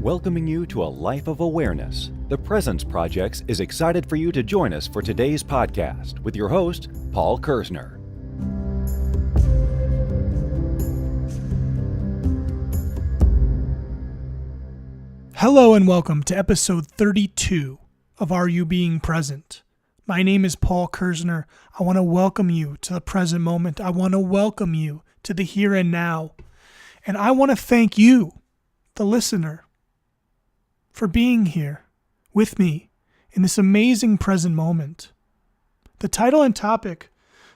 Welcoming you to a life of awareness, the Presence Project is excited for you to join us for today's podcast with your host, Paul Kerzner. Hello and welcome to episode 32 of Are You Being Present? My name is Paul Kerzner. I want to welcome you to the present moment. I want to welcome you to the here and now. And I want to thank you, the listener, for being here with me in this amazing present moment. The title and topic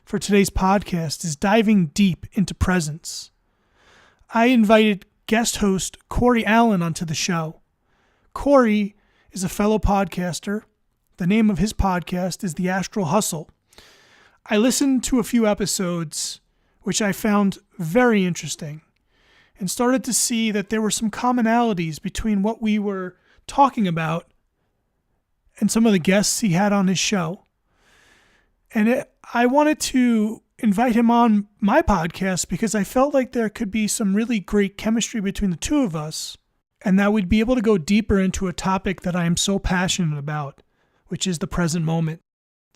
for today's podcast is Diving Deep into Presence. I invited guest host Cory Allen onto the show. Cory is a fellow podcaster. The name of his podcast is the Astral Hustle. I listened to a few episodes, which I found very interesting, and started to see that there were some commonalities between what we were talking about and some of the guests he had on his show. And I wanted to invite him on my podcast because I felt like there could be some really great chemistry between the two of us, and that we'd be able to go deeper into a topic that I am so passionate about, which is the present moment.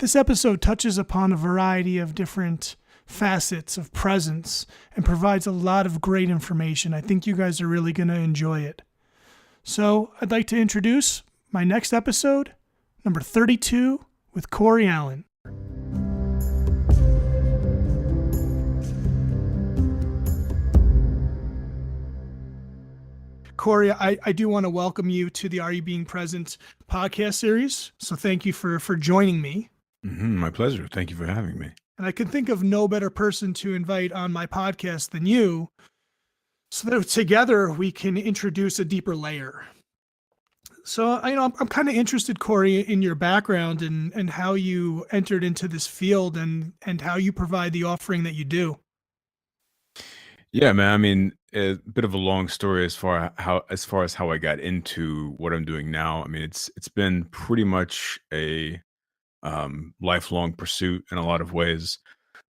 This episode touches upon a variety of different facets of presence and provides a lot of great information. I think you guys are really going to enjoy it. So I'd like to introduce my next episode, number 32, with Cory Allen. Cory, I do want to welcome you to the Are You Being Present podcast series. So thank you for joining me. My pleasure. Thank you for having me. And I can think of no better person to invite on my podcast than you, so that together we can introduce a deeper layer. So I'm kind of interested, Cory, in your background and how you entered into this field and how you provide the offering that you do. Yeah, man. I mean, a bit of a long story as far as how I got into what I'm doing now. I mean, it's been pretty much a lifelong pursuit in a lot of ways.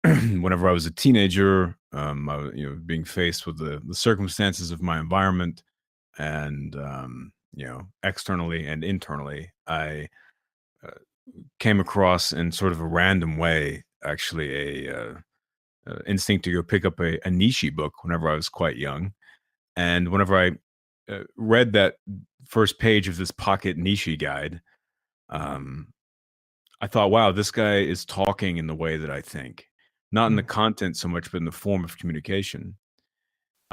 Whenever I was a teenager, I was, being faced with the circumstances of my environment, and externally and internally, I came across in sort of a random way, actually, a instinct to go pick up a niche book whenever I was quite young, and whenever I read that first page of this pocket niche guide, um, I thought, wow, this guy is talking in the way that I think. Not in the content so much, but in the form of communication.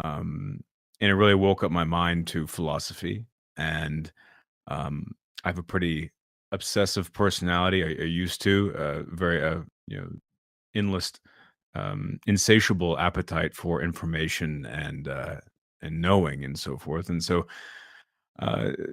And it really woke up my mind to philosophy. And I have a pretty obsessive personality. I used to very endless, insatiable appetite for information and knowing and so forth. And so,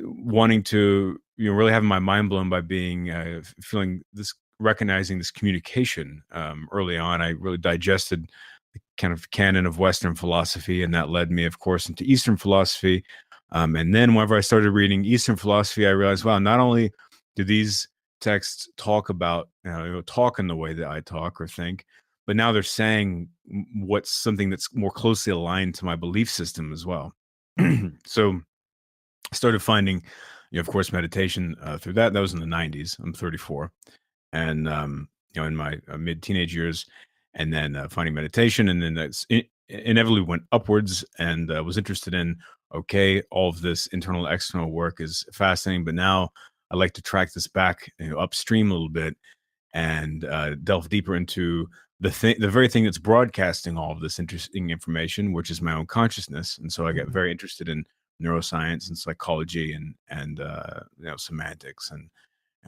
wanting to really having my mind blown by being feeling this, recognizing this communication early on, I really digested the kind of canon of Western philosophy, and that led me, of course, into Eastern philosophy. And then whenever I started reading Eastern philosophy, I realized, wow, not only do these texts talk about talk in the way that I talk or think, but now they're saying what's something that's more closely aligned to my belief system as well. So I started finding, of course, meditation through that. That was in the 90s. I'm 34. And, in my mid teenage years, and then finding meditation. And then that's inevitably went upwards, and was interested in, okay, all of this internal, external work is fascinating, but now I like to track this back upstream a little bit and delve deeper into the very thing that's broadcasting all of this interesting information, which is my own consciousness. And so I get very interested in neuroscience and psychology and semantics and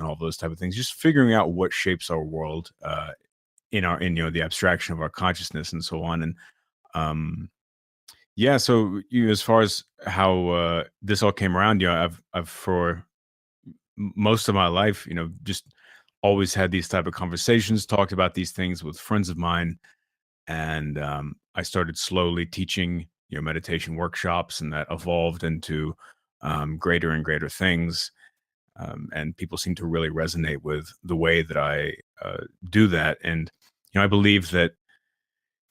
all those type of things, just figuring out what shapes our world in the abstraction of our consciousness and so on. And so as far as how this all came around, I've for most of my life, just always had these type of conversations, talked about these things with friends of mine. And I started slowly teaching meditation workshops, and that evolved into greater and greater things. And people seem to really resonate with the way that I do that. And I believe that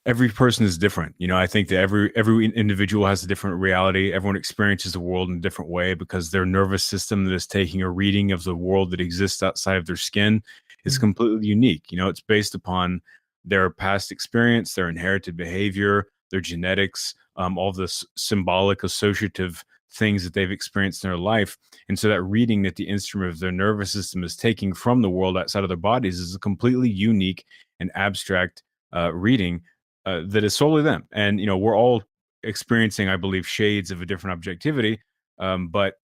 every person is different. I think that every individual has a different reality. Everyone experiences the world in a different way because their nervous system that is taking a reading of the world that exists outside of their skin is Mm. completely unique. It's based upon their past experience, their inherited behavior, their genetics, all the symbolic associative things that they've experienced in their life. And so that reading that the instrument of their nervous system is taking from the world outside of their bodies is a completely unique and abstract reading that is solely them. And, we're all experiencing, I believe, shades of a different objectivity. But,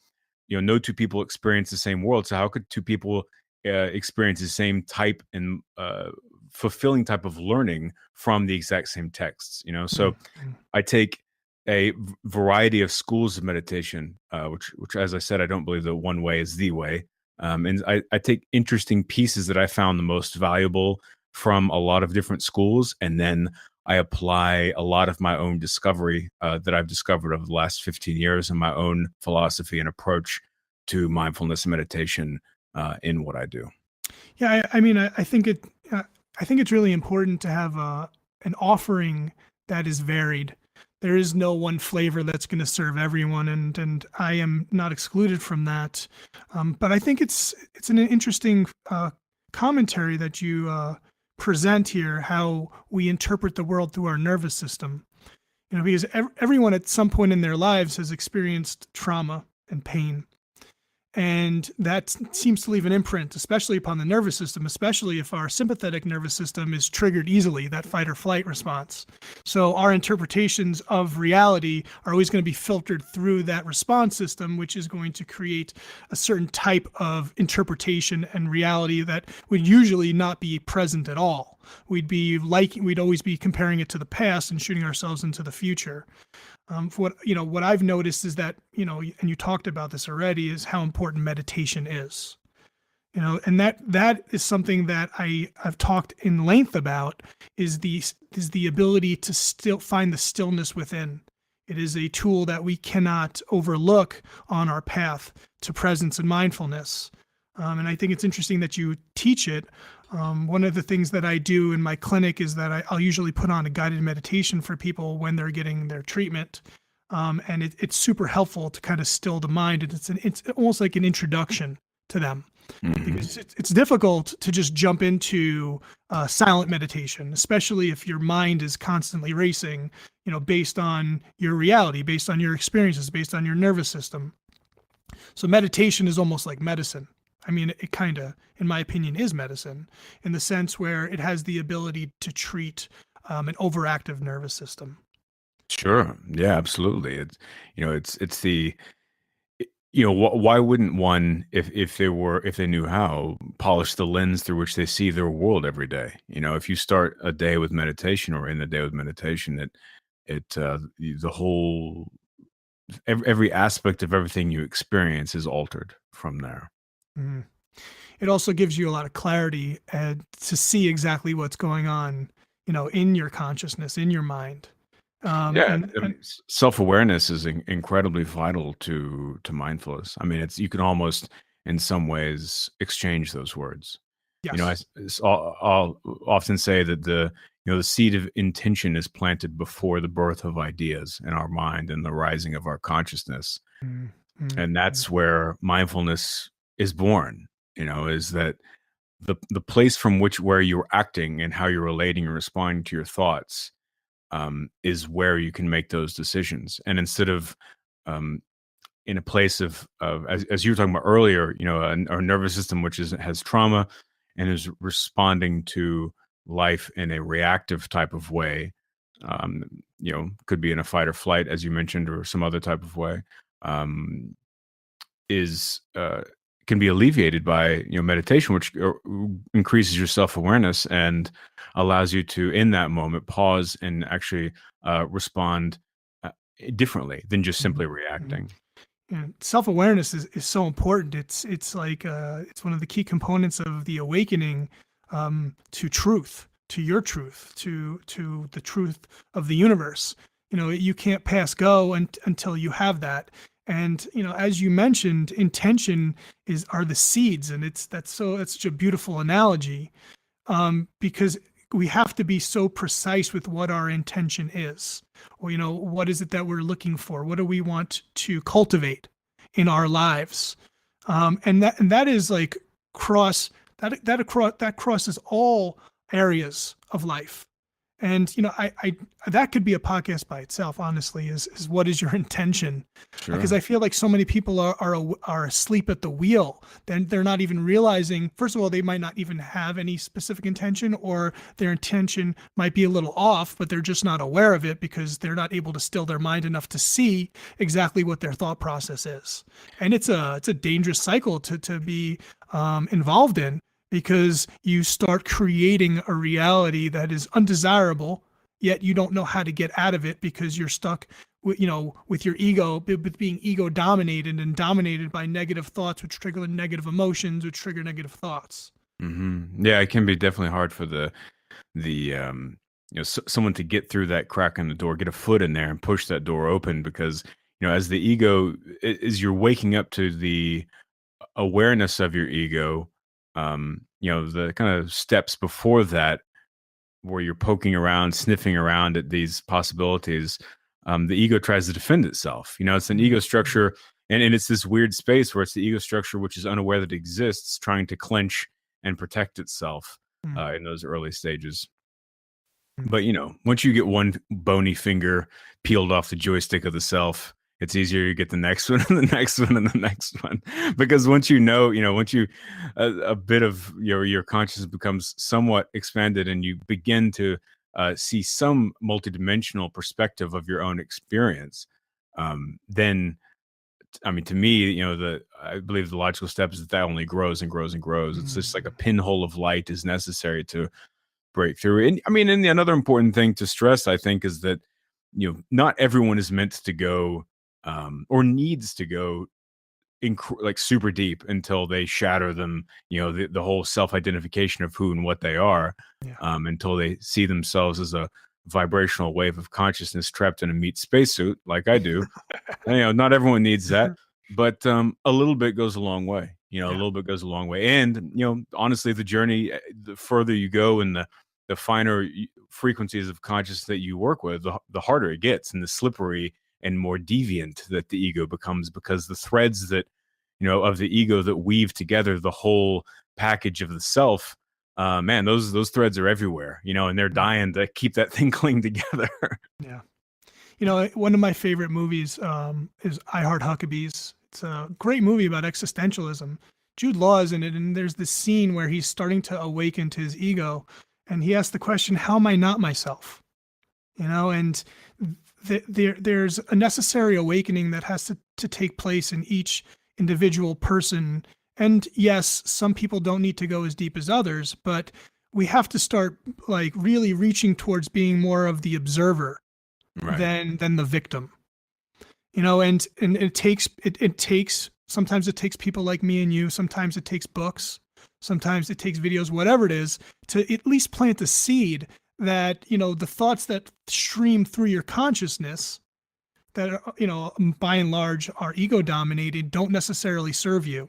no two people experience the same world. So how could two people experience the same type and fulfilling type of learning from the exact same texts? So Mm. I take a variety of schools of meditation, which, as I said, I don't believe that one way is the way. And I take interesting pieces that I found the most valuable from a lot of different schools, and then I apply a lot of my own discovery that I've discovered over the last 15 years and my own philosophy and approach to mindfulness and meditation in what I do. Yeah, I mean, I think I think it's really important to have an offering that is varied. There is no one flavor that's going to serve everyone, and I am not excluded from that. But I think it's an interesting commentary that you present here, how we interpret the world through our nervous system. Because everyone at some point in their lives has experienced trauma and pain. And that seems to leave an imprint, especially upon the nervous system, especially if our sympathetic nervous system is triggered easily, that fight or flight response. So our interpretations of reality are always going to be filtered through that response system, which is going to create a certain type of interpretation and reality that would usually not be present at all. We'd always be comparing it to the past and shooting ourselves into the future. What I've noticed is that, and you talked about this already, is how important meditation is. And that is something that I've talked in length about, is the ability to still find the stillness within. It is a tool that we cannot overlook on our path to presence and mindfulness. And I think it's interesting that you teach it. One of the things that I do in my clinic is that I'll usually put on a guided meditation for people when they're getting their treatment. And it's super helpful to kind of still the mind. And it's almost like an introduction to them, because it's difficult to just jump into silent meditation, especially if your mind is constantly racing, based on your reality, based on your experiences, based on your nervous system. So meditation is almost like medicine. I mean, it kind of, in my opinion, is medicine in the sense where it has the ability to treat an overactive nervous system. Sure. Yeah, absolutely. It's the, why wouldn't one, if they knew how, polish the lens through which they see their world every day? If you start a day with meditation or in the day with meditation, the whole, every aspect of everything you experience is altered from there. Mhm. It also gives you a lot of clarity to see exactly what's going on, in your consciousness, in your mind. Yeah, And, I mean, and self-awareness is incredibly vital to mindfulness. I mean, you can almost, in some ways, exchange those words. yes. I'll often say that the seed of intention is planted before the birth of ideas in our mind and the rising of our consciousness, Mm, mm, and mm, that's where mindfulness is born. Is that the place from where you're acting and how you're relating and responding to your thoughts is where you can make those decisions. And instead of um, in a place of as you were talking about earlier, our nervous system, which has trauma and is responding to life in a reactive type of way, could be in a fight or flight, as you mentioned, or some other type of way, um, is can be alleviated by meditation, which increases your self-awareness and allows you to, in that moment, pause and actually respond uh, differently than just mhm, simply mhm. reacting. And self-awareness is so important. It's like it's one of the key components of the awakening to truth, to your truth, to the truth of the universe. You can't pass go until you have that. And as you mentioned, intention are the seeds, and that's such a beautiful analogy, because we have to be so precise with what our intention is, or, what is it that we're looking for? What do we want to cultivate in our lives? And that is like that crosses all areas of life. And I that could be a podcast by itself, honestly, is what is your intention? Sure. Because I feel like so many people are asleep at the wheel. Then they're not even realizing, first of all, they might not even have any specific intention, or their intention might be a little off, but they're just not aware of it because they're not able to still their mind enough to see exactly what their thought process is. And it's a dangerous cycle to be involved in, because you start creating a reality that is undesirable, yet you don't know how to get out of it because you're stuck with your ego, with being ego dominated and dominated by negative thoughts, which trigger negative emotions, which trigger negative thoughts. Mm-hmm. Yeah, it can be definitely hard for someone to get through that crack in the door, get a foot in there and push that door open, because, as the ego, as you're waking up to the awareness of your ego, the kind of steps before that, where you're poking around, sniffing around at these possibilities, the ego tries to defend itself. It's an ego structure, and it's this weird space where it's the ego structure which is unaware that it exists, trying to clench and protect itself in those early stages. But once you get one bony finger peeled off the joystick of the self, it's easier to get the next one and the next one and the next one, because once a bit of your consciousness becomes somewhat expanded, and you begin to see some multidimensional perspective of your own experience, then, I mean, to me, I believe the logical step is that only grows and grows and grows. It's just like a pinhole of light is necessary to break through. And I mean, and another important thing to stress, I think, is that not everyone is meant to go or needs to go like super deep until they shatter them, the whole self-identification of who and what they are, until they see themselves as a vibrational wave of consciousness trapped in a meat spacesuit, like I do. And, not everyone needs that, but a little bit goes a long way. A little bit goes a long way. And, honestly, the journey, the further you go and the finer frequencies of consciousness that you work with, the harder it gets, and the slippery and more deviant that the ego becomes, because the threads that, of the ego that weave together the whole package of the self, man, those threads are everywhere, and they're dying to keep that thing cling together. Yeah. One of my favorite movies is I Heart Huckabees. It's a great movie about existentialism. Jude Law is in it, and there's this scene where he's starting to awaken to his ego, and he asks the question, how am I not myself? And there's a necessary awakening that has to take place in each individual person. And yes, some people don't need to go as deep as others, but we have to start like really reaching towards being more of the observer, right, than the victim. And it takes sometimes it takes people like me and you, sometimes it takes books, sometimes it takes videos, whatever it is, to at least plant the seed that, the thoughts that stream through your consciousness that are, by and large are ego dominated, don't necessarily serve you.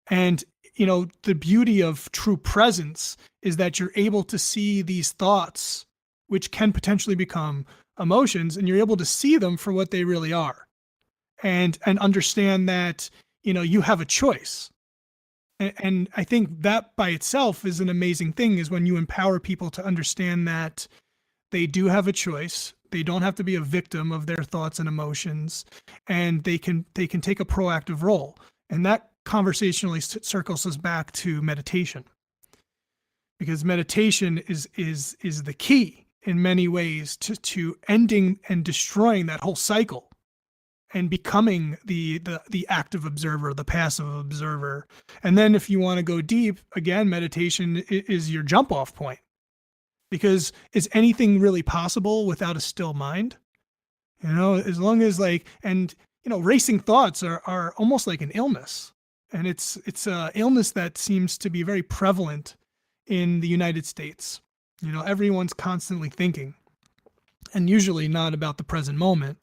And, the beauty of true presence is that you're able to see these thoughts, which can potentially become emotions, and you're able to see them for what they really are, and understand that, you have a choice. And I think that by itself is an amazing thing, is when you empower people to understand that they do have a choice. They don't have to be a victim of their thoughts and emotions, and they can take a proactive role. And that conversationally circles us back to meditation, because meditation is the key in many ways to ending and destroying that whole cycle, and becoming the active observer, the passive observer. And then if you want to go deep, again, meditation is your jump off point, because is anything really possible without a still mind? As long as racing thoughts are almost like an illness. And it's a illness that seems to be very prevalent in the United States. Everyone's constantly thinking, and usually not about the present moment.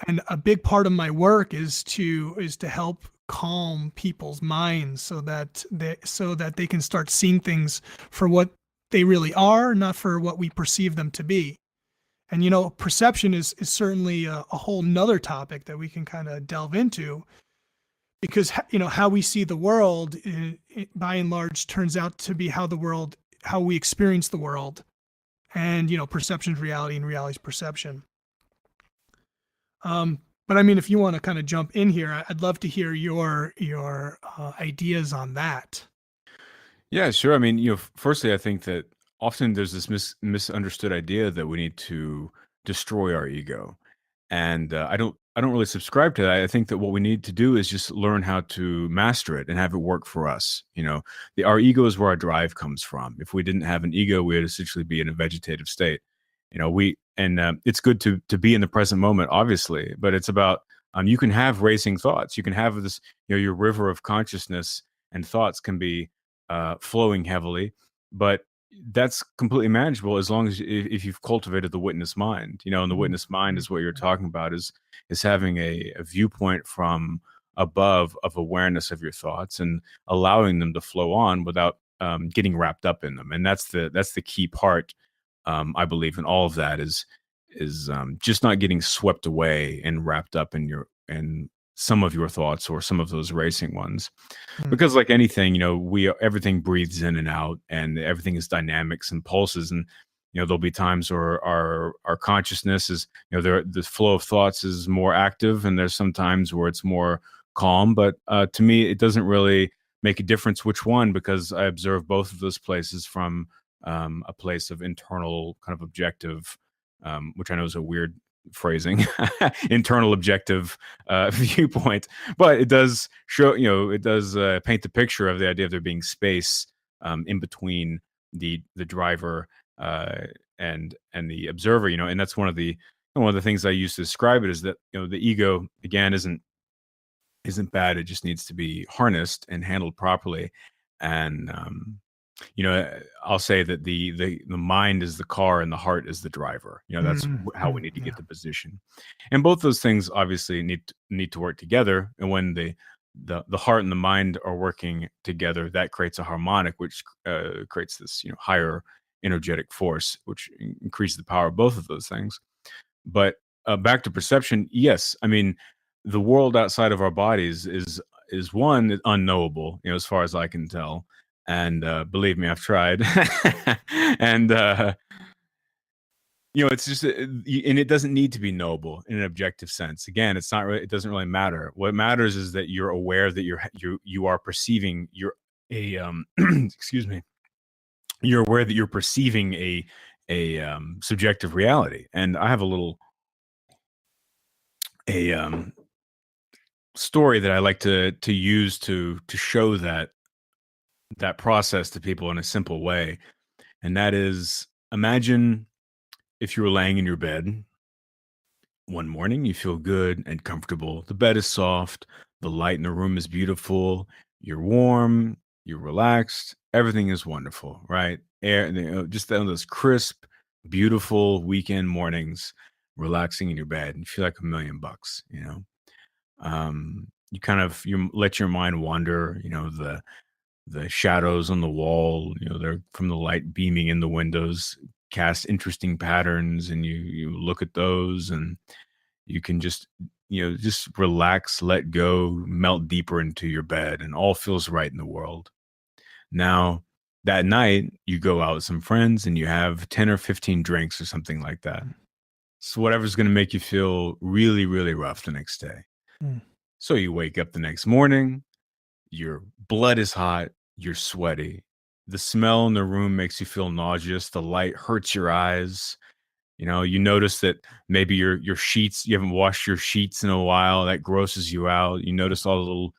And a big part of my work is to help calm people's minds so that they can start seeing things for what they really are, not for what we perceive them to be. And, perception is certainly a whole nother topic that we can kind of delve into, because, how we see the world, by and large, turns out to be how we experience the world. And, perception's reality and reality's perception. But I mean, if you want to kind of jump in here, I'd love to hear your ideas on that. Yeah, sure. I mean, firstly, I think that often there's this misunderstood idea that we need to destroy our ego, and I don't really subscribe to that. I think that what we need to do is just learn how to master it and have it work for us. Our ego is where our drive comes from. If we didn't have an ego, we would essentially be in a vegetative state. It's good to be in the present moment, obviously, but it's about you can have racing thoughts. You can have this, your river of consciousness and thoughts can be flowing heavily, but that's completely manageable as long as if you've cultivated the witness mind. And the witness mind is what you're talking about, is having a viewpoint from above of awareness of your thoughts and allowing them to flow on without getting wrapped up in them. And that's the key part. I believe in all of that is just not getting swept away and wrapped up in some of your thoughts or some of those racing ones. Because like anything, everything breathes in and out, and everything is dynamics and pulses. And there'll be times where our consciousness is, the flow of thoughts is more active, and there's some times where it's more calm. But to me, it doesn't really make a difference which one, because I observe both of those places from a place of internal kind of objective, which I know is a weird phrasing, internal objective viewpoint, but it does show, it does paint the picture of the idea of there being space in between the driver and the observer. And that's one of the things I use to describe it, is that the ego again isn't bad. It just needs to be harnessed and handled properly. And I'll say that the mind is the car and the heart is the driver. That's how we need to get the position. And both those things obviously need to work together. And when the heart and the mind are working together, that creates a harmonic, which creates this higher energetic force, which increases the power of both of those things. But back to perception, yes, I mean, the world outside of our bodies is one, unknowable, as far as I can tell. And believe me, I've tried. And it's just, and it doesn't need to be knowable in an objective sense. Again, it's not really, it doesn't really matter. What matters is that you're aware that you are perceiving excuse me, you're aware that you're perceiving a subjective reality. And I have a story that I like to use to show that process to people in a simple way. And that is, imagine if you were laying in your bed one morning, you feel good and comfortable. The bed is soft, the light in the room is beautiful, you're warm, you're relaxed, everything is wonderful, right? Just those crisp, beautiful weekend mornings, relaxing in your bed, and you feel like $1,000,000, you let your mind wander, the shadows on the wall, they're from the light beaming in the windows, cast interesting patterns, and you look at those, and you can just relax, let go, melt deeper into your bed, and all feels right in the world. Now, that night, you go out with some friends and you have 10 or 15 drinks or something like that. So whatever's going to make you feel really, really rough the next day. So you wake up the next morning, your blood is hot, you're sweaty. The smell in the room makes you feel nauseous. The light hurts your eyes. You notice that maybe your sheets, you haven't washed your sheets in a while. That grosses you out. You notice all the little,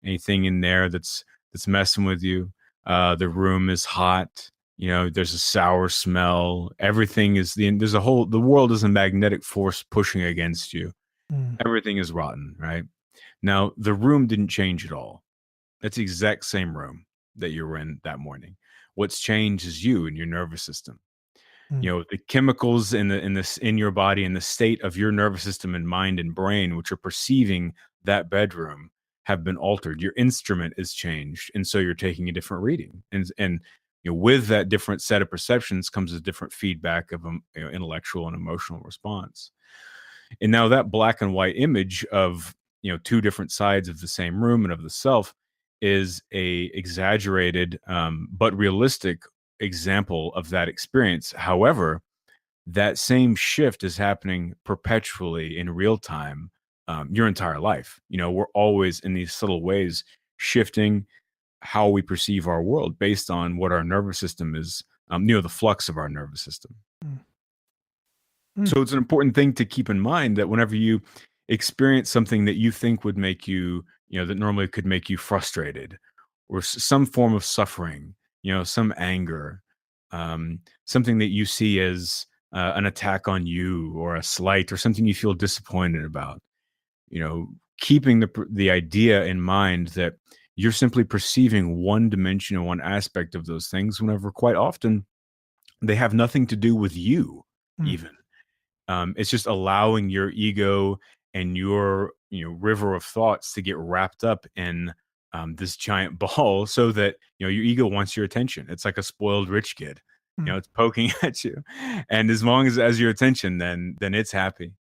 anything in there that's messing with you. The room is hot. There's a sour smell. Everything is the world is a magnetic force pushing against you. Everything is rotten, right? Now, the room didn't change at all. It's the exact same room that you were in that morning. What's changed is you and your nervous system. The chemicals in your body and the state of your nervous system and mind and brain, which are perceiving that bedroom, have been altered. Your instrument is changed, and so you're taking a different reading. And with that different set of perceptions comes a different feedback of intellectual and emotional response. And now that black and white image of two different sides of the same room and of the self is a exaggerated but realistic example of that experience. However, that same shift is happening perpetually in real time, your entire life. We're always in these subtle ways shifting how we perceive our world based on what our nervous system is, the flux of our nervous system. So it's an important thing to keep in mind that whenever you experience something that you think would make you, that normally could make you frustrated, or some form of suffering, some anger, something that you see as an attack on you or a slight or something you feel disappointed about, keeping the idea in mind that you're simply perceiving one dimension and one aspect of those things, whenever quite often they have nothing to do with you, even. It's just allowing your ego and your river of thoughts to get wrapped up in this giant ball, so that your ego wants your attention. It's like a spoiled rich kid. It's poking at you, and as long as it has your attention, then it's happy.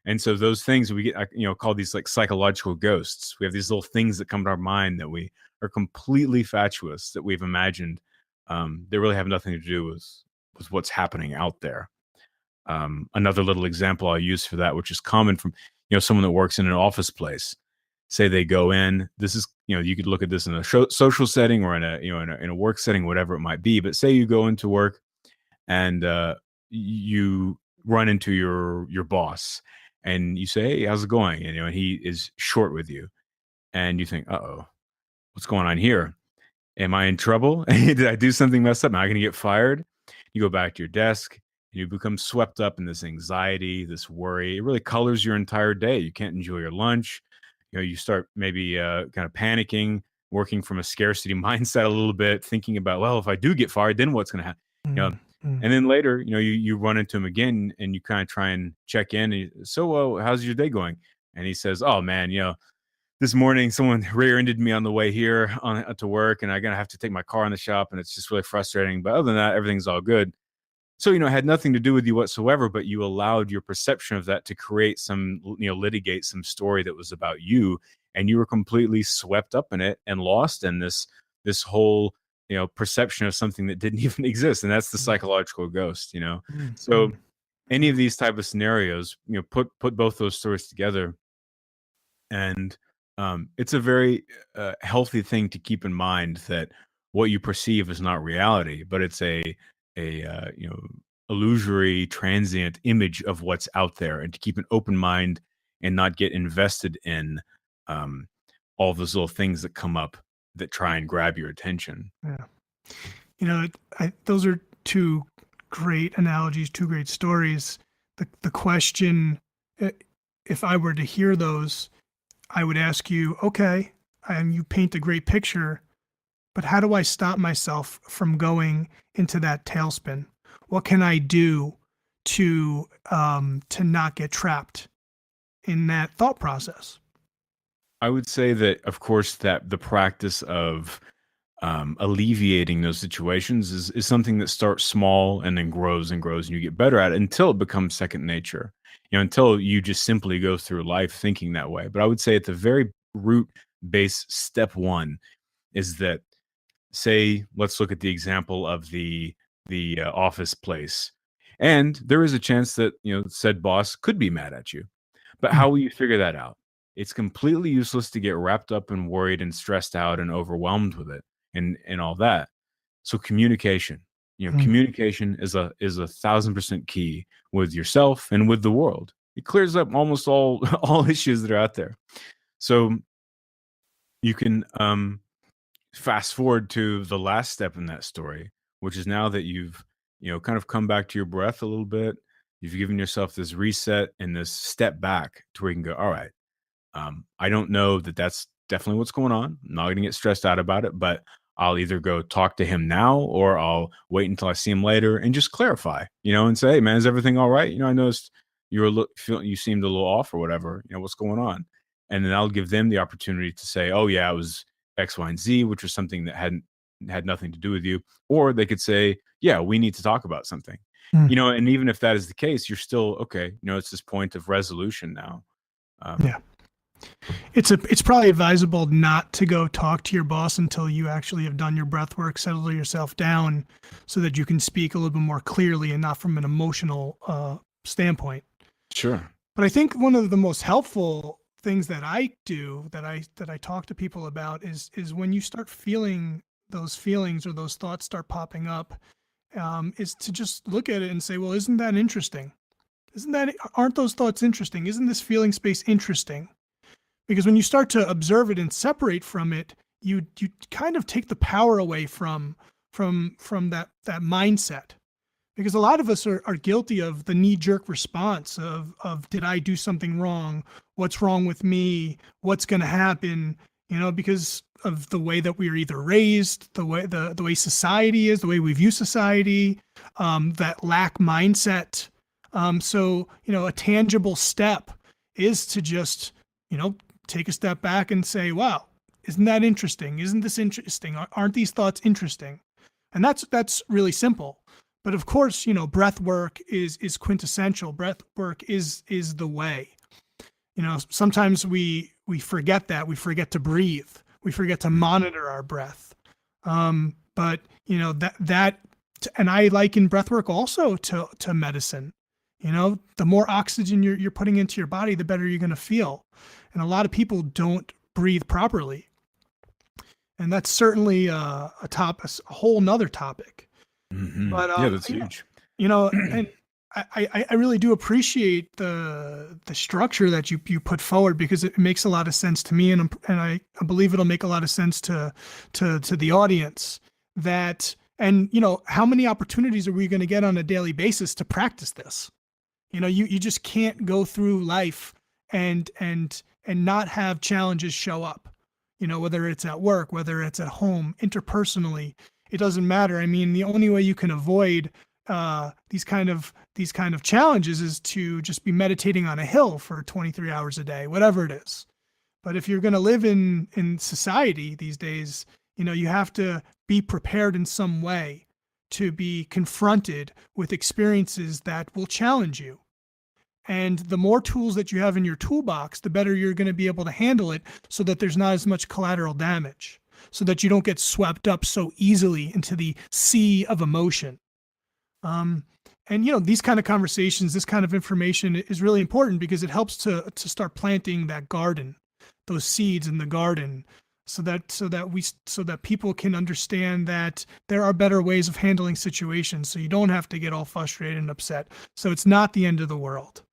And so those things we get, call these like psychological ghosts. We have these little things that come to our mind that we are completely fatuous, that we've imagined. They really have nothing to do with what's happening out there. Another little example I'll use for that, which is common from someone that works in an office place. Say they go in. This is you could look at this in a social setting or in a work setting, whatever it might be. But say you go into work and you run into your boss, and you say, "Hey, how's it going?" And he is short with you, and you think, "Uh-oh, what's going on here? Am I in trouble? Did I do something messed up? Am I going to get fired?" You go back to your desk, and you become swept up in this anxiety, this worry. It really colors your entire day. You can't enjoy your lunch. You start maybe kind of panicking, working from a scarcity mindset a little bit, thinking about, well, if I do get fired, then what's going to happen? And then later, you run into him again, and you kind of try and check in. So, how's your day going? And he says, "Oh man, this morning someone rear-ended me on the way here to work, and I'm gonna have to take my car in the shop, and it's just really frustrating. But other than that, everything's all good." So, it had nothing to do with you whatsoever, but you allowed your perception of that to create some, litigate some story that was about you, and you were completely swept up in it and lost in this whole, perception of something that didn't even exist. And that's the psychological ghost, So any of these type of scenarios, put both those stories together, and it's a very healthy thing to keep in mind that what you perceive is not reality, but it's a illusory, transient image of what's out there, and to keep an open mind and not get invested in all those little things that come up that try and grab your attention. Yeah. Those are two great analogies, two great stories. The question, if I were to hear those, I would ask you, okay, you paint a great picture, but how do I stop myself from going into that tailspin? What can I do to not get trapped in that thought process? I would say that, of course, that the practice of alleviating those situations is something that starts small and then grows and grows, and you get better at it until it becomes second nature. Until you just simply go through life thinking that way. But I would say at the very root base, step one is that, say, let's look at the example of the office place, and there is a chance that said boss could be mad at you. But how will you figure that out? It's completely useless to get wrapped up and worried and stressed out and overwhelmed with it and all that. So communication, communication is a 1,000% key with yourself and with the world. It clears up almost all issues that are out there. So you can fast forward to the last step in that story, which is now that you've kind of come back to your breath a little bit. You've given yourself this reset and this step back to where you can go, all right, I don't know that that's definitely what's going on. I'm not going to get stressed out about it, but I'll either go talk to him now, or I'll wait until I see him later and just clarify, and say, "Hey, man, is everything all right? I noticed you seemed a little off or whatever, what's going on?" And then I'll give them the opportunity to say, "Oh yeah, it was X, Y, and Z," which was something that hadn't had nothing to do with you. Or they could say, yeah, we need to talk about something. Mm. And even if that is the case, you're still okay. It's this point of resolution now. Yeah. It's probably advisable not to go talk to your boss until you actually have done your breath work, settle yourself down, so that you can speak a little bit more clearly and not from an emotional standpoint. Sure. But I think one of the most helpful things that I do, that I talk to people about, is when you start feeling those feelings or those thoughts start popping up, is to just look at it and say, well, isn't that interesting? Aren't those thoughts interesting? Isn't this feeling space interesting? Because when you start to observe it and separate from it, you kind of take the power away from that mindset. Because a lot of us are guilty of the knee-jerk response of did I do something wrong? What's wrong with me? What's going to happen? Because of the way that we are either raised, the way society is, the way we view society, that lack mindset. So a tangible step is to just take a step back and say, wow, isn't that interesting? Isn't this interesting? Aren't these thoughts interesting? And that's really simple. But of course, breath work is quintessential. Breath work is the way. Sometimes we forget that. We forget to breathe. We forget to monitor our breath. But that and I liken breath work also to medicine. The more oxygen you're putting into your body, the better you're going to feel. And a lot of people don't breathe properly. And that's certainly a whole nother topic. Mm-hmm. But yeah, that's huge. And I really do appreciate the structure that you put forward, because it makes a lot of sense to me, and I believe it'll make a lot of sense to the audience. And how many opportunities are we going to get on a daily basis to practice this? You just can't go through life and not have challenges show up. Whether it's at work, whether it's at home, interpersonally, it doesn't matter. I mean, the only way you can avoid these kind of challenges is to just be meditating on a hill for 23 hours a day, whatever it is. But if you're going to live in society these days, you have to be prepared in some way to be confronted with experiences that will challenge you. And the more tools that you have in your toolbox, the better you're going to be able to handle it, so that there's not as much collateral damage, so that you don't get swept up so easily into the sea of emotion. And these kind of conversations, this kind of information is really important, because it helps to start planting that garden, those seeds in the garden, so that people can understand that there are better ways of handling situations, so you don't have to get all frustrated and upset. So it's not the end of the world.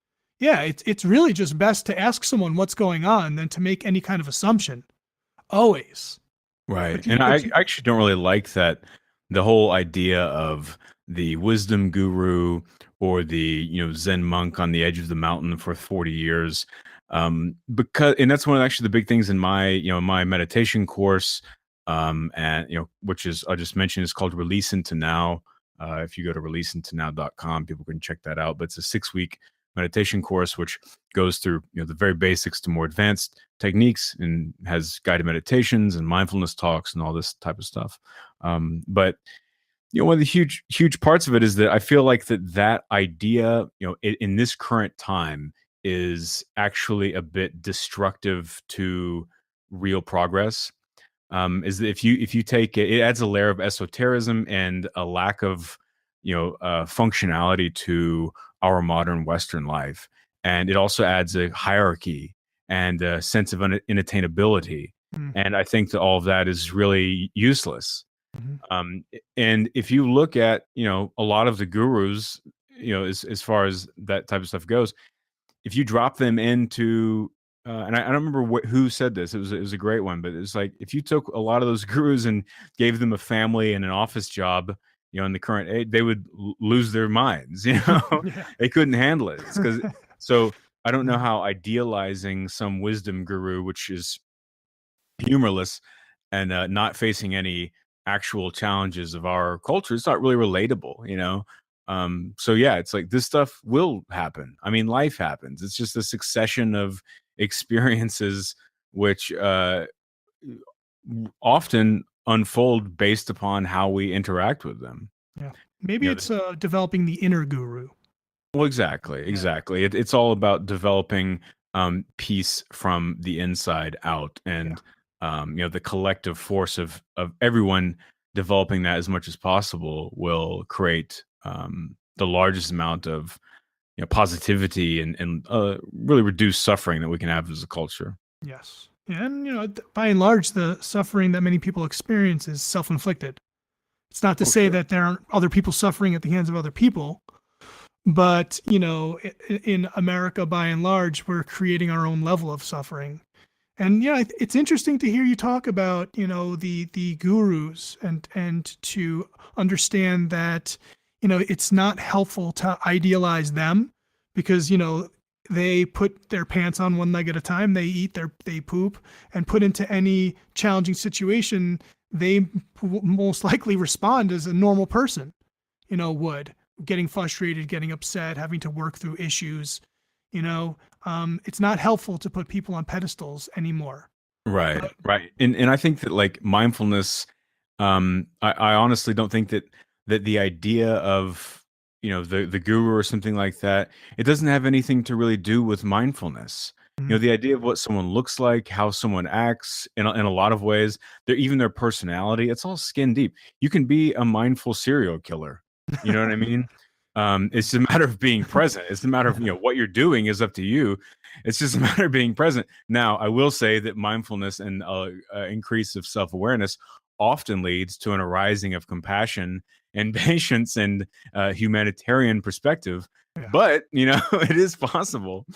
Yeah, it's really just best to ask someone what's going on than to make any kind of assumption. Always. Right. And I actually don't really like that, the whole idea of the wisdom guru or the, Zen monk on the edge of the mountain for 40 years. And that's one of actually the big things in my, my meditation course, and, which is, I'll just mention, is called Release Into Now. If you go to releaseintonow.com, people can check that out. But it's a 6-week meditation course, which goes through, the very basics to more advanced techniques, and has guided meditations and mindfulness talks and all this type of stuff. But one of the huge parts of it is that I feel like that idea, in this current time, is actually a bit destructive to real progress. Is that if you take it adds a layer of esotericism and a lack of functionality to our modern Western life, and it also adds a hierarchy and a sense of inattainability. And I think that all of that is really useless. And if you look at a lot of the gurus, as far as that type of stuff goes, if you drop them into and I don't remember who said this. It was a great one, but it's like, if you took a lot of those gurus and gave them a family and an office job, in the current age, they would lose their minds. Yeah. They couldn't handle it. So I don't know how idealizing some wisdom guru, which is humorless and not facing any actual challenges of our culture, it's not really relatable. So yeah, it's like, this stuff will happen. I mean, life happens. It's just a succession of experiences, which often unfold based upon how we interact with them. Yeah. Maybe You know, it's developing the inner guru. well, exactly, Yeah. exactly. It's all about developing peace from the inside out, Yeah. and the collective force of everyone developing that as much as possible will create the largest amount of positivity and really reduce suffering that we can have as a culture. Yes. And, by and large, the suffering that many people experience is self-inflicted. It's not to Oh, say sure. that there aren't other people suffering at the hands of other people, but, in America, by and large, we're creating our own level of suffering. And yeah, it's interesting to hear you talk about, the gurus and to understand that, it's not helpful to idealize them because, they put their pants on one leg at a time, they eat they poop and put into any challenging situation, they most likely respond as a normal person, would, getting frustrated, getting upset, having to work through issues, it's not helpful to put people on pedestals anymore. Right, But right. And I think that like mindfulness, I honestly don't think that the idea of the guru or something like that, it doesn't have anything to really do with mindfulness. mm, The idea of what someone looks like, how someone acts in a lot of ways, even their personality, it's all skin deep. You can be a mindful serial killer. You know what I mean? It's a matter of being present. It's a matter of what you're doing is up to you. It's just a matter of being present. Now, I will say that mindfulness and increase of self-awareness often leads to an arising of compassion and patience and humanitarian perspective. yeah. But it is possible.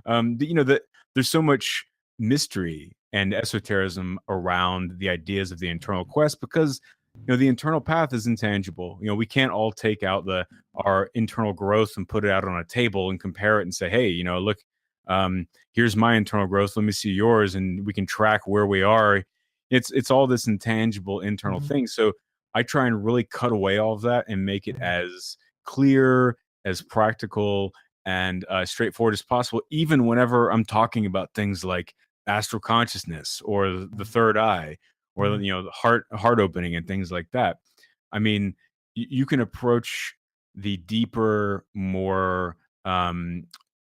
That there's so much mystery and esotericism around the ideas of the internal quest because the internal path is intangible. We can't all take out our internal growth and put it out on a table and compare it and say, hey, look, here's my internal growth, let me see yours, and we can track where we are. It's all this intangible internal Mhm, thing. So I try and really cut away all of that and make it mhm, as clear, as practical, and straightforward as possible, even whenever I'm talking about things like astral consciousness or the third eye or mhm, the heart opening and things like that. I mean, you can approach the deeper, more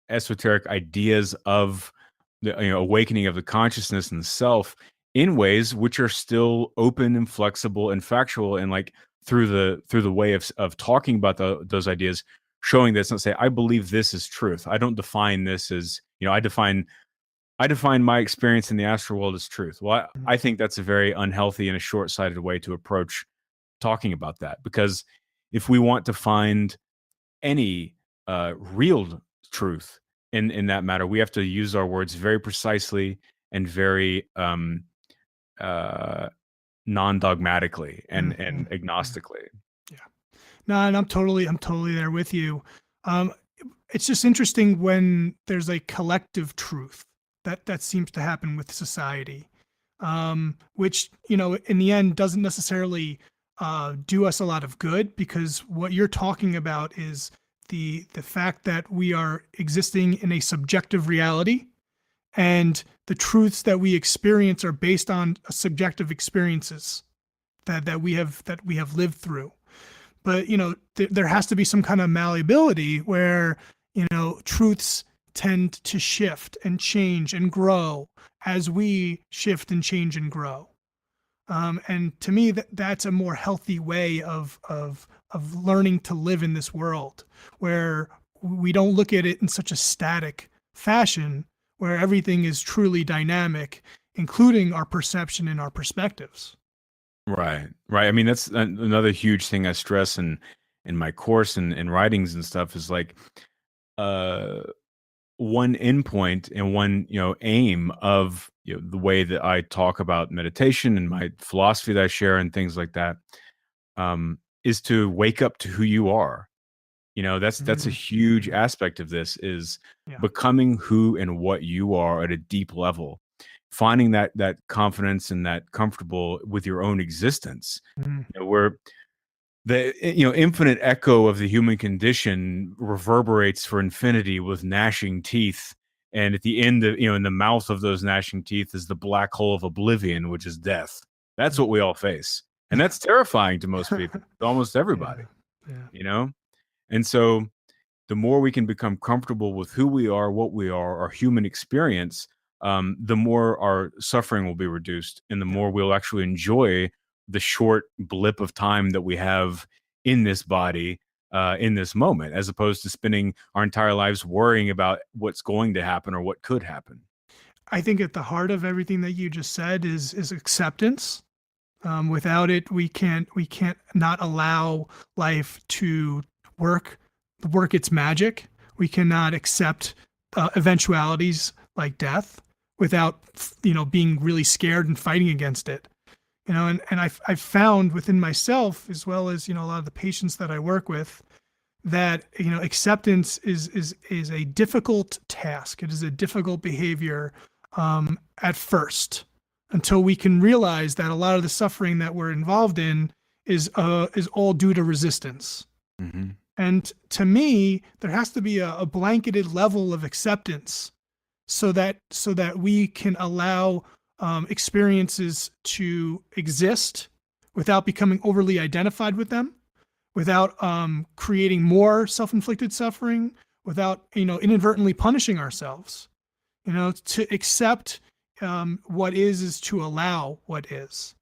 esoteric ideas of the awakening of the consciousness and the self in ways which are still open and flexible and factual, and like through the way of talking about those ideas, showing this and say, I believe this is truth. I don't define this as I define my experience in the astral world as truth. Well, mhm, I think that's a very unhealthy and a short-sighted way to approach talking about that, because if we want to find any real truth in that matter, we have to use our words very precisely and very uh, non-dogmatically and mhm, mhm. agnostically. Yeah. No, and I'm totally there with you. Um, it's just interesting when there's a collective truth that seems to happen with society, which in the end doesn't necessarily do us a lot of good because what you're talking about is the fact that we are existing in a subjective reality and the truths that we experience are based on subjective experiences that we have lived through. But there has to be some kind of malleability where truths tend to shift and change and grow as we shift and change and grow. And to me, that's a more healthy way of learning to live in this world, where we don't look at it in such a static fashion, where everything is truly dynamic, including our perception and our perspectives. Right, right. I mean, that's another huge thing I stress in my course and writings and stuff is like uh one endpoint and one aim of the way that I talk about meditation and my philosophy that I share and things like that, is to wake up to who you are. That's a Mhm, huge mhm. aspect of this, is Yeah. becoming who and what you are at a deep level, finding that confidence and that comfortable with your own existence. Mhm. Where the infinite echo of the human condition reverberates for infinity with gnashing teeth, and at the end of in the mouth of those gnashing teeth is the black hole of oblivion, which is death. That's what we all face. And that's terrifying to most people, to almost everybody, Yeah. you know? And so the more we can become comfortable with who we are, what we are, our human experience, the more our suffering will be reduced and the more we'll actually enjoy the short blip of time that we have in this body, in this moment, as opposed to spending our entire lives worrying about what's going to happen or what could happen. I think at the heart of everything that you just said is acceptance. Without it, we can't not allow life to work its magic. We cannot accept eventualities like death without being really scared and fighting against it. And I've found within myself, as well as a lot of the patients that I work with, that acceptance is a difficult task. It is a difficult behavior at first, until we can realize that a lot of the suffering that we're involved in is all due to resistance. Mm-hmm. And to me, there has to be a blanketed level of acceptance so that we can allow experiences to exist without becoming overly identified with them, without creating more self-inflicted suffering, without inadvertently punishing ourselves. To accept what is to allow what is.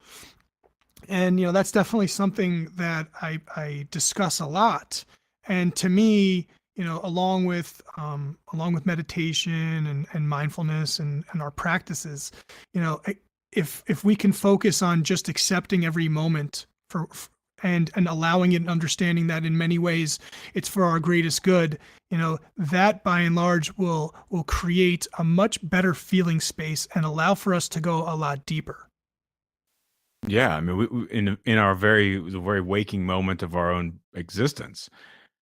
And that's definitely something that I discuss a lot. And to me, along with meditation and mindfulness and our practices, if we can focus on just accepting every moment and allowing it and understanding that in many ways it's for our greatest good, that by and large will create a much better feeling space and allow for us to go a lot deeper. Yeah, I mean, we in our the very waking moment of our own existence,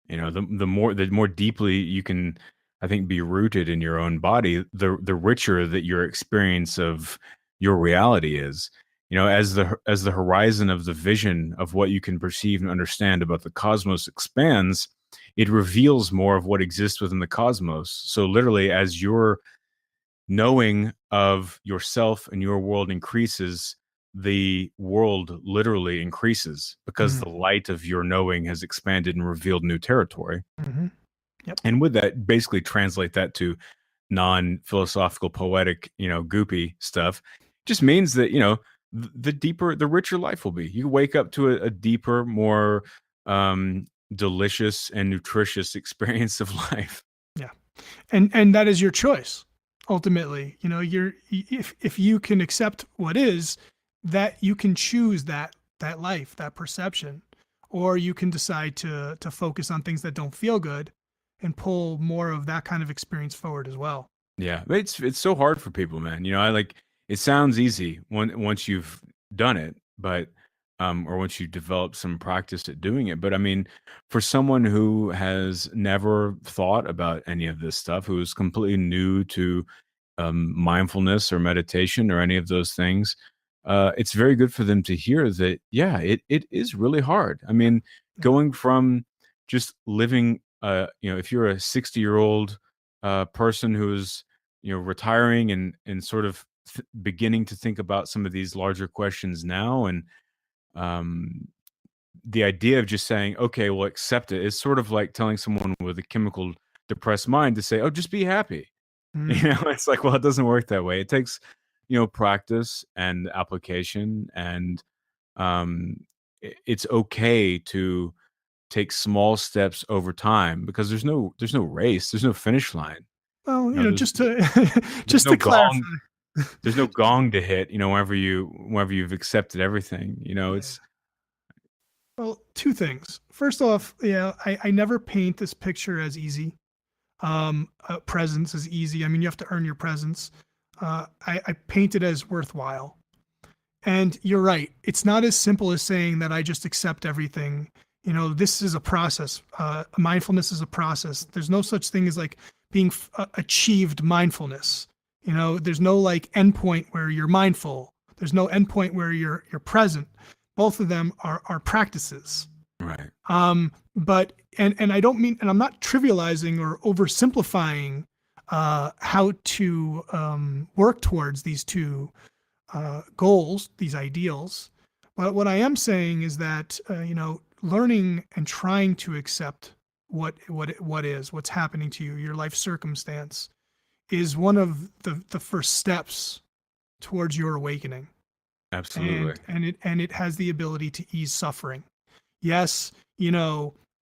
the more deeply you can, I think, be rooted in your own body, the richer that your experience of your reality is. As the horizon of the vision of what you can perceive and understand about the cosmos expands, it reveals more of what exists within the cosmos. So literally, as your knowing of yourself and your world increases, the world literally increases because the light of your knowing has expanded and revealed new territory. Mm-hmm. Yep. And with that, basically translate that to non-philosophical, poetic, goopy stuff, just means that, the deeper, the richer life will be. You wake up to a deeper, more delicious and nutritious experience of life. Yeah. And that is your choice. Ultimately, if you can accept what is, that you can choose that life, that perception, or you can decide to focus on things that don't feel good and pull more of that kind of experience forward as well. Yeah, it's so hard for people, man. It sounds easy once you've done it, but or once you develop some practice at doing it. But I mean, for someone who has never thought about any of this stuff, who is completely new to mindfulness or meditation or any of those things, it's very good for them to hear that, yeah, it is really hard. I mean, going from just living, if you're a 60-year-old person who's, retiring and sort of beginning to think about some of these larger questions now, and the idea of just saying, okay, well, accept it, is sort of like telling someone with a chemical depressed mind to say, oh, just be happy. It's like, well, it doesn't work that way. It takes, practice and application, and it's okay to take small steps over time, because there's no race, there's no finish line. Well, just to There's no clarify, gong. There's no gong to hit. Whenever you've accepted everything. It's well, two things. First off, I never paint this picture as easy. Presence is easy. I mean, you have to earn your presence. I paint it as worthwhile. And you're right. It's not as simple as saying that I just accept everything. This is a process. Mindfulness is a process. There's no such thing as like being achieved mindfulness. There's no like endpoint where you're mindful. There's no endpoint where you're present. Both of them are practices. right. But I don't mean, and I'm not trivializing or oversimplifying how to work towards these two goals, these ideals. But what I am saying is that learning and trying to accept what's happening to you, your life circumstance, is one of the first steps towards your awakening. Absolutely. And it has the ability to ease suffering. Yes,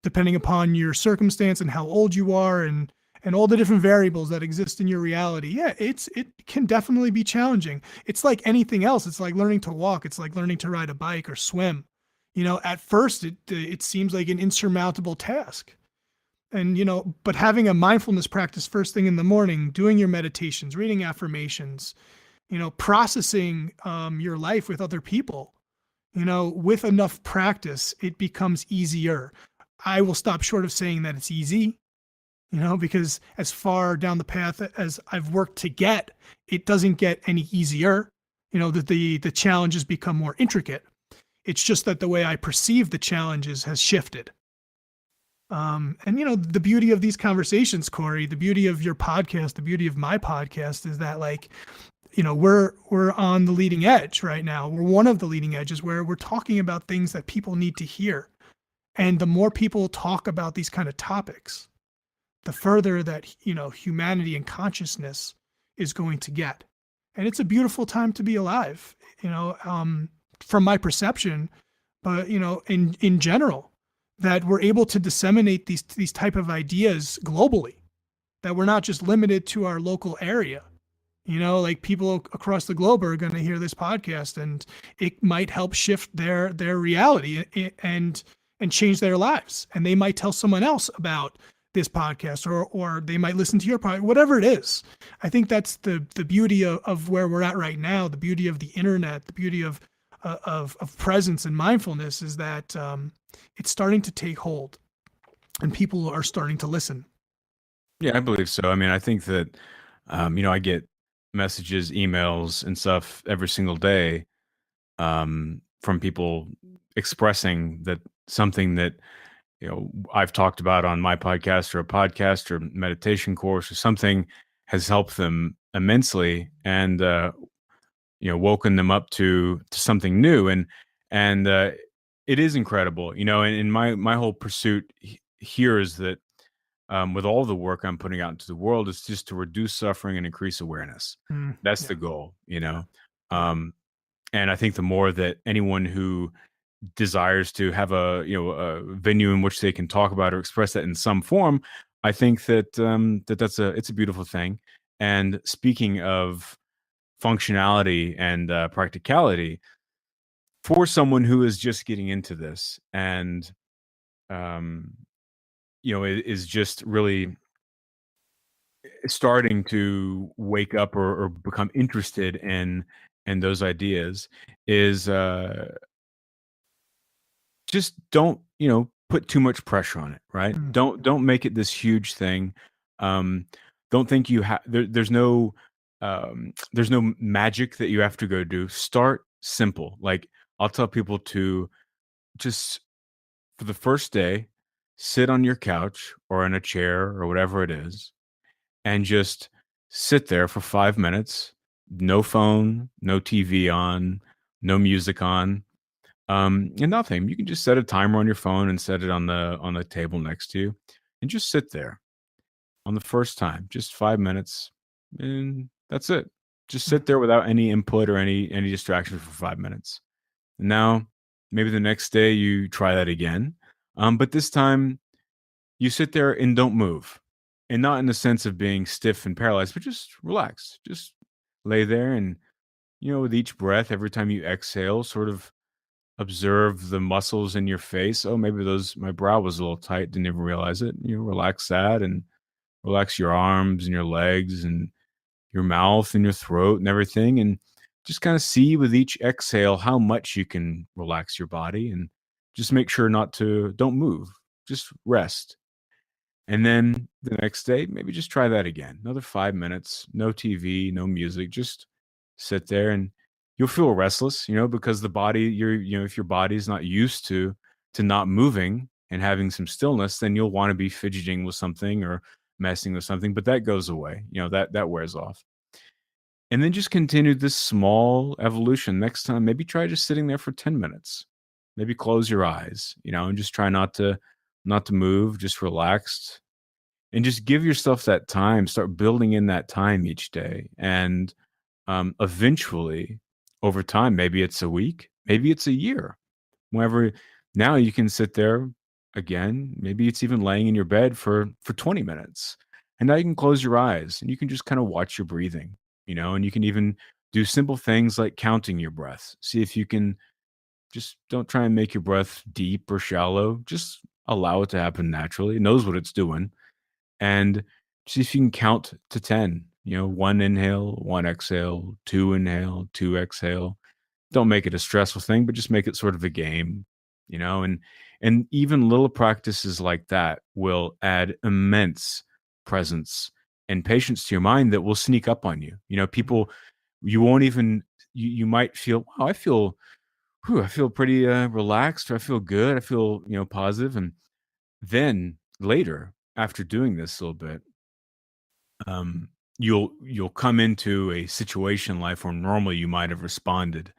depending upon your circumstance and how old you are and all the different variables that exist in your reality, yeah, it can definitely be challenging. It's like anything else. It's like learning to walk. It's like learning to ride a bike or swim. At first it seems like an insurmountable task. And but having a mindfulness practice first thing in the morning, doing your meditations, reading affirmations, processing your life with other people, with enough practice, it becomes easier. I will stop short of saying that it's easy, because as far down the path as I've worked to get, it doesn't get any easier. That the challenges become more intricate. It's just that the way I perceive the challenges has shifted. And the beauty of these conversations, Cory, the beauty of your podcast, the beauty of my podcast is that, like, we're on the leading edge right now. We're one of the leading edges where we're talking about things that people need to hear. And the more people talk about these kind of topics, the further that, humanity and consciousness is going to get. And it's a beautiful time to be alive, from my perception, but, in general, that we're able to disseminate these type of ideas globally, that we're not just limited to our local area. Like, people across the globe are going to hear this podcast, and it might help shift their reality and change their lives. And they might tell someone else about this podcast, or they might listen to your podcast, whatever it is. I think that's the beauty of where we're at right now, the beauty of the internet, the beauty of presence and mindfulness, is that it's starting to take hold, and people are starting to listen. Yeah, I believe so. I mean, I think that, I get messages, emails, and stuff every single day from people expressing that something that, I've talked about on my podcast or a podcast or meditation course or something has helped them immensely and, woken them up to something new. And it is incredible, and my whole pursuit here is that, with all the work I'm putting out into the world, is just to reduce suffering and increase awareness. That's Yeah. the goal, Yeah. and I think the more that anyone who desires to have a venue in which they can talk about or express that in some form, I think that it's a beautiful thing. And speaking of functionality and practicality, for someone who is just getting into this and um, is just really starting to wake up or become interested in those ideas, is just don't put too much pressure on it, right? Mm. Don't make it this huge thing. um don't think you have there's no magic that you have to go do. Start simple. Like, I'll tell people to just, for the first day, sit on your couch or in a chair or whatever it is, and just sit there for 5 minutes. No phone, no TV on, no music on, and nothing. You can just set a timer on your phone and set it on the table next to you, and just sit there on the first time, just 5 minutes, and that's it. Just Mm. sit there without any input or any distraction for 5 minutes. And now, maybe the next day you try that again, but this time you sit there and don't move, and not in the sense of being stiff and paralyzed, but just relax. Just lay there, and with each breath, every time you exhale, sort of observe the muscles in your face. Oh, maybe my brow was a little tight, didn't even realize it. Relax that, and relax your arms and your legs and your mouth and your throat and everything. And just kind of see with each exhale how much you can relax your body, and just make sure don't move, just rest. And then the next day, maybe just try that again. Another 5 minutes, no TV, no music, just sit there, and you'll feel restless, because the body, if your body's not used to not moving and having some stillness, then you'll want to be fidgeting with something or messing with something, but that goes away, that wears off. And then just continue this small evolution. Next time, maybe try just sitting there for 10 minutes. Maybe close your eyes, and just try not to move, just relaxed. And just give yourself that time. Start building in that time each day. And eventually, over time, maybe it's a week, maybe it's a year. Whenever now you can sit there again, maybe it's even laying in your bed for 20 minutes. And now you can close your eyes and you can just kind of watch your breathing, and you can even do simple things like counting your breath. See if you can just don't try and make your breath deep or shallow. Just allow it to happen naturally. It knows what it's doing. And see if you can count to 10, one inhale, one exhale, two inhale, two exhale. Don't make it a stressful thing, but just make it sort of a game, and even little practices like that will add immense presence and patience to your mind that will sneak up on you. People, you won't even, you might feel, wow, I feel pretty relaxed, or I feel good. I feel, positive. And then later, after doing this a little bit, you'll come into a situation in life where normally you might have responded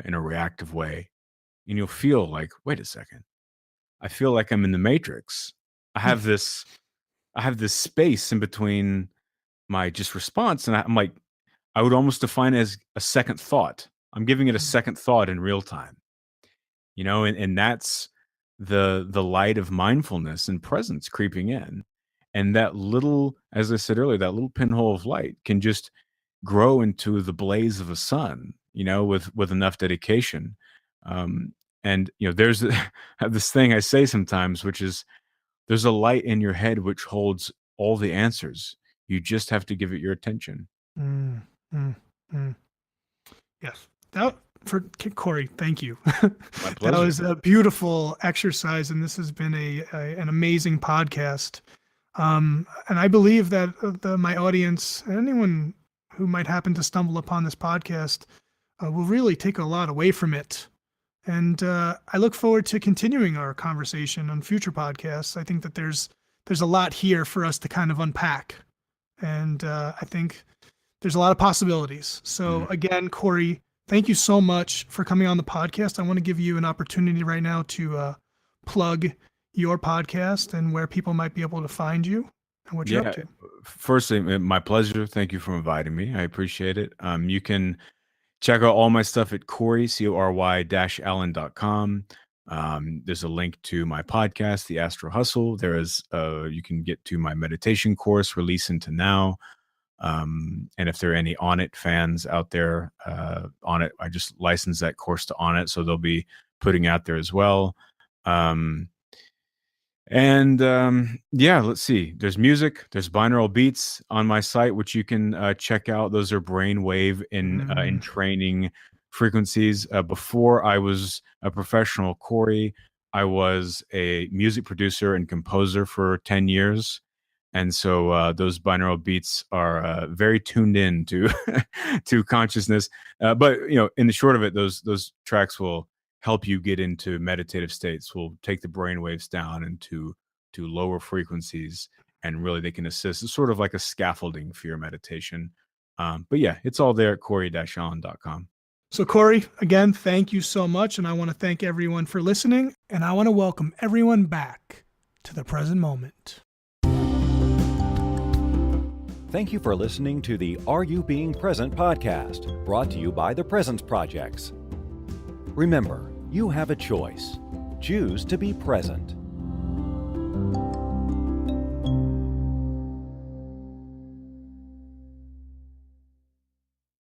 in a reactive way, and you'll feel like, wait a second, I feel like I'm in the Matrix. I have this, I have this space in between my just response, and I'm like, I would almost define it as a second thought. I'm giving it a second thought in real time, and that's the light of mindfulness and presence creeping in. And that little, as I said earlier, that little pinhole of light can just grow into the blaze of a sun, with enough dedication. Um, and there's this thing I say sometimes, which is there's a light in your head which holds all the answers. You just have to give it your attention. Mm, mm, mm. Yes. For Cory, thank you. My pleasure. That was a beautiful exercise, and this has been an amazing podcast. And I believe that my audience, anyone who might happen to stumble upon this podcast, will really take a lot away from it. And I look forward to continuing our conversation on future podcasts. I think that there's a lot here for us to kind of unpack. And I think there's a lot of possibilities. So again, Cory, thank you so much for coming on the podcast. I want to give you an opportunity right now to plug your podcast and where people might be able to find you and what you're up to. Firstly, my pleasure. Thank you for inviting me. I appreciate it. You can check out all my stuff at Cory, Cory-Allen.com. There's a link to my podcast, The Astral Hustle. There is, you can get to my meditation course, Release Into Now. And if there are any Onnit fans out there, Onnit, I just licensed that course to Onnit, so they'll be putting out there as well. Let's see. There's music. There's binaural beats on my site, which you can check out. Those are brainwave in training frequencies. Before I was a professional Cory, I was a music producer and composer for 10 years. And so those binaural beats are very tuned in to to consciousness. But in the short of it, those tracks will help you get into meditative states. Will take the brain waves down into lower frequencies, and really they can assist. It's sort of like a scaffolding for your meditation. But yeah, it's all there at Cory-Allen.com. So Cory, again, thank you so much. And I want to thank everyone for listening. And I want to welcome everyone back to the present moment. Thank you for listening to the Are You Being Present podcast, brought to you by the Presence Projects. Remember, you have a choice. Choose to be present.